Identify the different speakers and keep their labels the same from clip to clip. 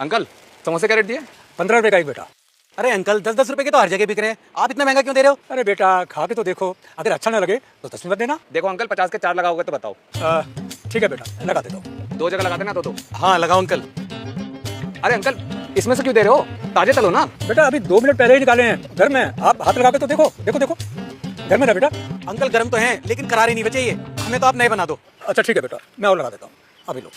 Speaker 1: Uncle समोसे क्या rate दिए?
Speaker 2: 15 रुपए का एक बेटा।
Speaker 3: अरे अंकल 10-10 रुपए के तो हर जगह बिक रहे हैं, आप इतना महंगा क्यों दे रहे हो?
Speaker 2: अरे बेटा खा के तो देखो, अगर अच्छा ना लगे तो 10 मत देना।
Speaker 1: देखो अंकल 50 के 4 लगाओगे तो बताओ।
Speaker 2: ठीक है बेटा, लगा देता हूँ।
Speaker 1: 2 जगह लगा देना तो दो।
Speaker 3: हाँ लगाओ अंकल।
Speaker 1: अरे अंकल इसमें से क्यों दे रहे हो? ताजे तलो ना।
Speaker 2: बेटा अभी 2 मिनट पहले ही निकाले हैं घर में, आप हाथ लगा के तो देखो देखो देखो, घर में ना बेटा।
Speaker 3: अंकल गर्म तो हैं लेकिन करारे नहीं बचे, ये हमें तो आप नए बना दो।
Speaker 2: अच्छा ठीक है बेटा, मैं और लगा देता हूँ, अभी लो।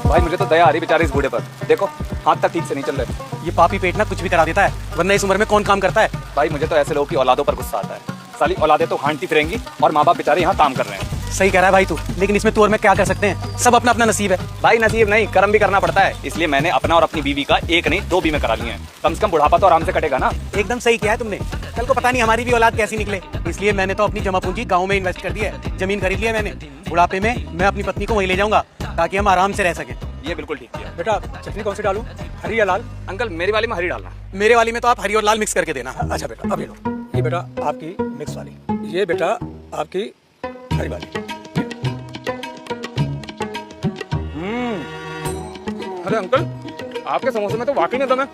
Speaker 1: भाई मुझे तो दया आ रही बेचारे इस बूढ़े पर। देखो हाथ तक ठीक से नहीं चल रहे।
Speaker 3: ये पापी पेट ना कुछ भी करा देता है, वरना इस उम्र में कौन काम करता है?
Speaker 1: भाई मुझे तो ऐसे लोगों की औलादों पर गुस्सा आता है। साली औलादे तो हांटी फिरेंगी और माँ बाप बेचारे यहाँ काम कर रहे हैं।
Speaker 3: सही कह रहा है भाई तू, लेकिन इसमें तू और मैं क्या कर सकते हैं? सब अपना अपना नसीब है।
Speaker 1: भाई नसीब नहीं, कर्म भी करना पड़ता है। इसलिए मैंने अपना और अपनी बीवी का एक नहीं 2 बीमे करा लिए हैं। कम से कम बुढ़ापा तो आराम से कटेगा ना।
Speaker 3: एकदम सही किया है तुमने। कल को पता नहीं हमारी भी औलाद कैसी निकले, इसलिए मैंने तो अपनी जमा पूंजी गाँव में इन्वेस्ट कर दी है। जमीन खरीद लिया मैंने, बुढ़ापे में मैं अपनी पत्नी को वहीं ले जाऊंगा ताकि हम आराम से रह सकें।
Speaker 1: ये बिल्कुल ठीक किया।
Speaker 2: बेटा चटनी कौन सी डालूं, हरी या लाल?
Speaker 1: अंकल मेरी वाली में हरी डालना।
Speaker 3: मेरे वाली में तो आप हरी और लाल मिक्स करके देना।
Speaker 2: अच्छा बेटा अभी लो, ये बेटा आपकी मिक्स वाली, ये बेटा आपकी हरी वाली।
Speaker 1: अरे अंकल आपके समोसे में तो वाकई में दम है,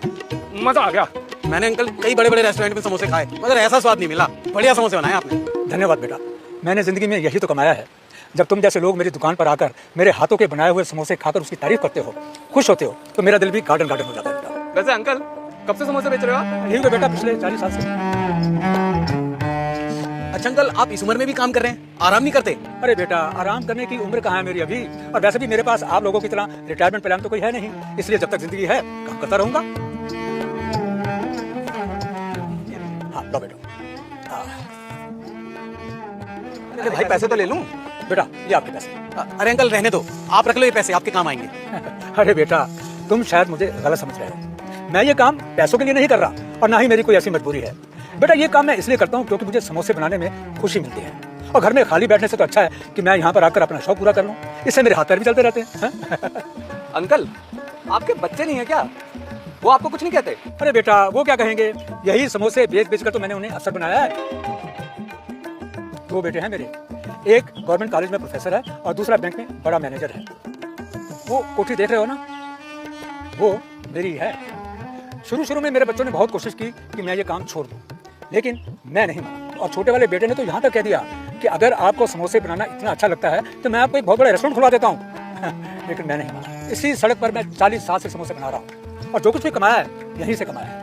Speaker 1: मजा आ गया।
Speaker 3: मैंने अंकल कई बड़े बड़े रेस्टोरेंट में समोसे खाए, मगर ऐसा स्वाद नहीं मिला। बढ़िया समोसे बनाए आपने।
Speaker 2: धन्यवाद बेटा, मैंने ज़िंदगी में यही तो कमाया है। जब तुम जैसे लोग मेरी दुकान पर आकर मेरे हाथों के बनाए हुए समोसे खाकर उसकी तारीफ करते हो, खुश होते हो, तो मेरा दिल भी गार्डन गार्डन हो जाता है बेटा।
Speaker 1: वैसे अंकल कब से समोसे बेच रहे हो आप?
Speaker 2: यही तो बेटा पिछले 40 साल से।
Speaker 3: अच्छा अंकल आप इस उम्र में भी काम कर रहे हैं, आराम नहीं करते?
Speaker 2: अरे बेटा आराम करने की उम्र कहाँ है मेरी अभी, और वैसे भी मेरे पास आप लोगों की तरह रिटायरमेंट प्लान तो कोई है नहीं, इसलिए जब तक जिंदगी है काम करता रहूंगा। हाँ लो बेटा।
Speaker 1: अरे भाई पैसे तो ले लूं।
Speaker 2: बेटा ये आपके पैसे।
Speaker 3: अरे अंकल रहने दो, आप रख लो ये पैसे, आपके काम आएंगे।
Speaker 2: अरे बेटा तुम शायद मुझे गलत समझ रहे हो, मैं ये काम पैसों के लिए नहीं कर रहा, और ना ही मेरी कोई ऐसी मजबूरी है। बेटा ये काम मैं इसलिए करता हूँ क्योंकि मुझे समोसे बनाने में खुशी मिलती है, और घर में खाली बैठने से तो अच्छा है कि मैं यहाँ पर आकर अपना शौक पूरा कर लूँ, इससे मेरे हाथ पैर भी चलते रहते हैं।
Speaker 1: अंकल आपके बच्चे नहीं है क्या? वो आपको कुछ नहीं कहते?
Speaker 2: अरे बेटा वो क्या कहेंगे, यही समोसे बेच बेच कर तो मैंने उन्हें अफसर बनाया है। 2 बेटे हैं मेरे, एक गवर्नमेंट कॉलेज में प्रोफेसर है और दूसरा बैंक में बड़ा मैनेजर है। वो कोठी देख रहे हो ना, वो मेरी है। शुरू में मेरे बच्चों ने बहुत कोशिश की कि मैं ये काम छोड़ दूं, लेकिन मैं नहीं माना, और छोटे वाले बेटे ने तो यहाँ तक कह दिया कि अगर आपको समोसे बनाना इतना अच्छा लगता है तो मैं आपको एक बहुत बड़ा रेस्टोरेंट खुलवा देता हूँ। लेकिन मैं नहीं माना। इसी सड़क पर मैं 40 साल से समोसे बना रहा हूँ, और जो कुछ भी कमाया है यहीं से कमाया है।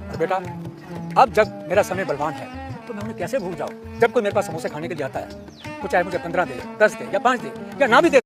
Speaker 2: और बेटा अब जब मेरा समय बलवान है तो मैं उन्हें कैसे भूल जाऊँ। जब कोई मेरे पास समोसे खाने के लिए आता है, तो चाहे मुझे 15 दे, 10 दे या 5 दे या ना भी दे।